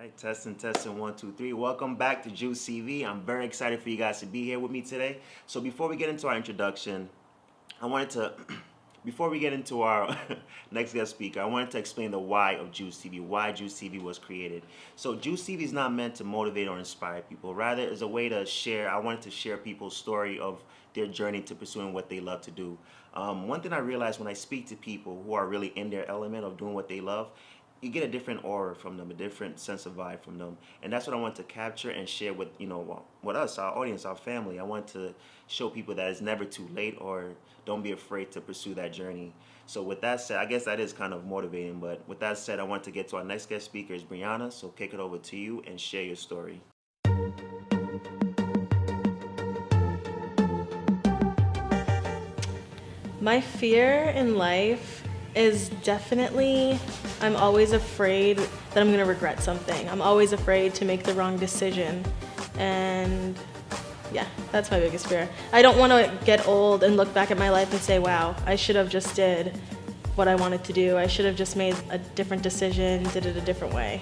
Right, testing, 1, 2, 3. Welcome back to Juice TV. I'm very excited for you guys to be here with me today. So before we get into our introduction, I wanted to, before we get into our next guest speaker, I wanted to explain the why of Juice TV, why Juice TV was created. So Juice TV is not meant to motivate or inspire people. Rather, it's a way to share. I wanted to share people's story of their journey to pursuing what they love to do. One thing I realized when I speak to people who are really in their element of doing what they love, you get a different aura from them, a different sense of vibe from them, and that's what I want to capture and share with with us, our audience, our family. I want to show people that it's never too late, or don't be afraid to pursue that journey. So with that said, I guess that is kind of motivating. But with that said, I want to get to our next guest speaker, is Brianna. So kick it over to you and share your story. My fear in life is definitely, I'm always afraid that I'm gonna regret something. I'm always afraid to make the wrong decision. And yeah, that's my biggest fear. I don't wanna get old and look back at my life and say, wow, I should have just did what I wanted to do. I should have just made a different decision, did it a different way.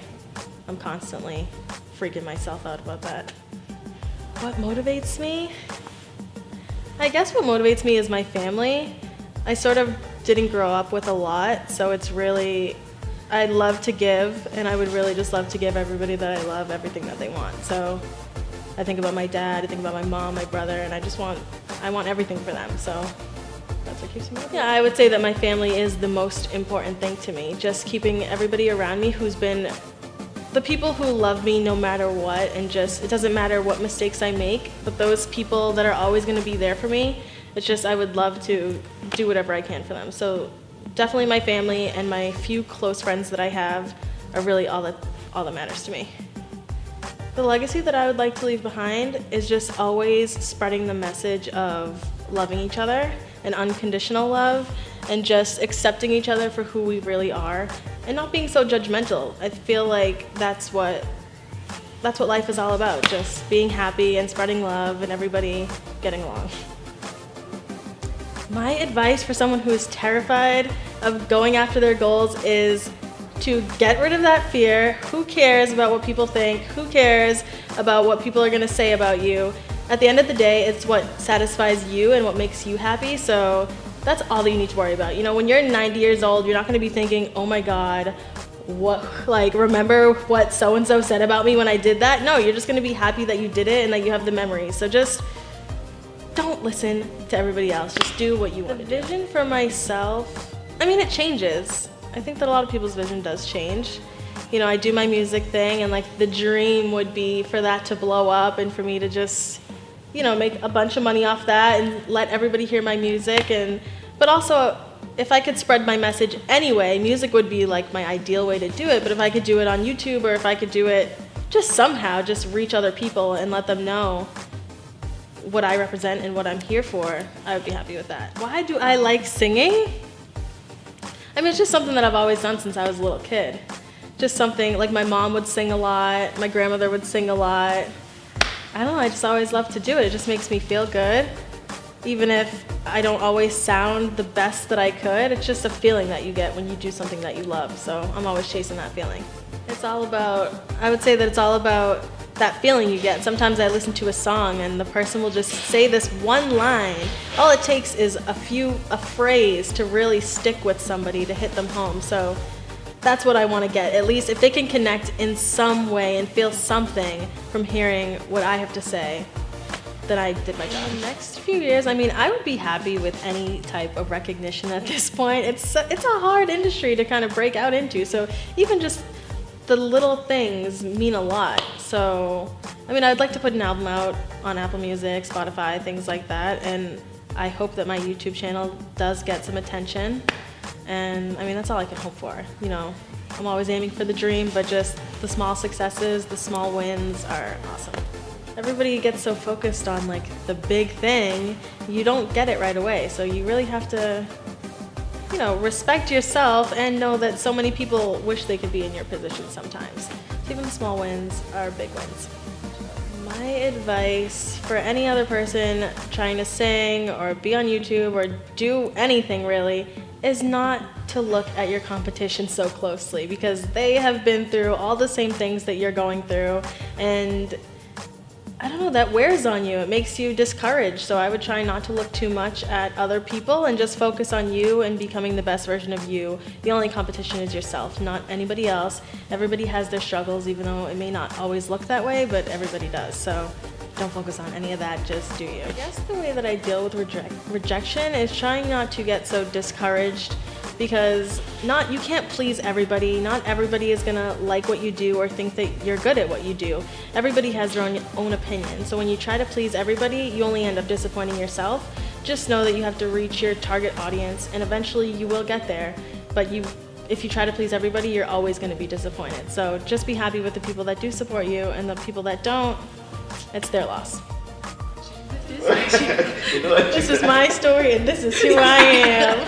I'm constantly freaking myself out about that. What motivates me? I guess what motivates me is my family. I sort of didn't grow up with a lot, so it's really, I love to give, and I would really just love to give everybody that I love everything that they want. So I think about my dad, I think about my mom, my brother, and I want everything for them. So that's what keeps me up. Yeah, I would say that my family is the most important thing to me. Just keeping everybody around me who's been the people who love me no matter what, and just, it doesn't matter what mistakes I make, but those people that are always gonna be there for me, it's just, I would love to do whatever I can for them. So definitely my family and my few close friends that I have are really all that matters to me. The legacy that I would like to leave behind is just always spreading the message of loving each other and unconditional love, and just accepting each other for who we really are and not being so judgmental. I feel like that's what life is all about, just being happy and spreading love and everybody getting along. My advice for someone who is terrified of going after their goals is to get rid of that fear. Who cares about what people think? Who cares about what people are gonna say about you? At the end of the day, it's what satisfies you and what makes you happy, so that's all that you need to worry about. You know, when you're 90 years old, you're not gonna be thinking, oh my God, remember what so-and-so said about me when I did that? No, you're just gonna be happy that you did it and that you have the memories. So just don't listen to everybody else. Just do what you want to do. The vision for myself, I mean, it changes. I think that a lot of people's vision does change. You know, I do my music thing, and like the dream would be for that to blow up and for me to just, you know, make a bunch of money off that and let everybody hear my music. But also, if I could spread my message anyway, music would be like my ideal way to do it. But if I could do it on YouTube, or if I could do it just somehow, just reach other people and let them know what I represent and what I'm here for, I would be happy with that. Why do I like singing? I mean, it's just something that I've always done since I was a little kid. Just something, like my mom would sing a lot, my grandmother would sing a lot. I don't know, I just always love to do it. It just makes me feel good. Even if I don't always sound the best that I could, it's just a feeling that you get when you do something that you love. So I'm always chasing that feeling. It's all about, I would say that it's all about that feeling you get. Sometimes I listen to a song and the person will just say this one line. All it takes is a phrase to really stick with somebody, to hit them home. So that's what I want to get. At least if they can connect in some way and feel something from hearing what I have to say, then I did my job. In the next few years, I mean, I would be happy with any type of recognition at this point. It's a hard industry to kind of break out into. So even just the little things mean a lot. So, I mean, I'd like to put an album out on Apple Music, Spotify, things like that. And I hope that my YouTube channel does get some attention. And I mean, that's all I can hope for. You know, I'm always aiming for the dream, but just the small successes, the small wins are awesome. Everybody gets so focused on like the big thing, you don't get it right away. So you really have to, you know, respect yourself and know that so many people wish they could be in your position sometimes. So even the small wins are big wins. My advice for any other person trying to sing or be on YouTube or do anything really is not to look at your competition so closely, because they have been through all the same things that you're going through, and I don't know, that wears on you. It makes you discouraged. So I would try not to look too much at other people and just focus on you and becoming the best version of you. The only competition is yourself, not anybody else. Everybody has their struggles, even though it may not always look that way, but everybody does. So don't focus on any of that, just do you. I guess the way that I deal with rejection is trying not to get so discouraged, because you can't please everybody. Not everybody is gonna like what you do or think that you're good at what you do. Everybody has their own opinion. So when you try to please everybody, you only end up disappointing yourself. Just know that you have to reach your target audience, and eventually you will get there. But if you try to please everybody, you're always gonna be disappointed. So just be happy with the people that do support you, and the people that don't, it's their loss. This is my story, and this is who I am.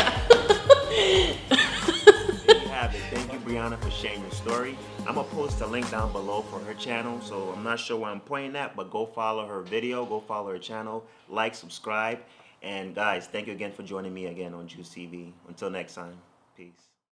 There you have it. Thank you, Brianna, for sharing your story. I'm going to post a link down below for her channel, so I'm not sure where I'm pointing at, but go follow her video, go follow her channel, like, subscribe, and guys, thank you again for joining me again on Juice TV. Until next time, peace.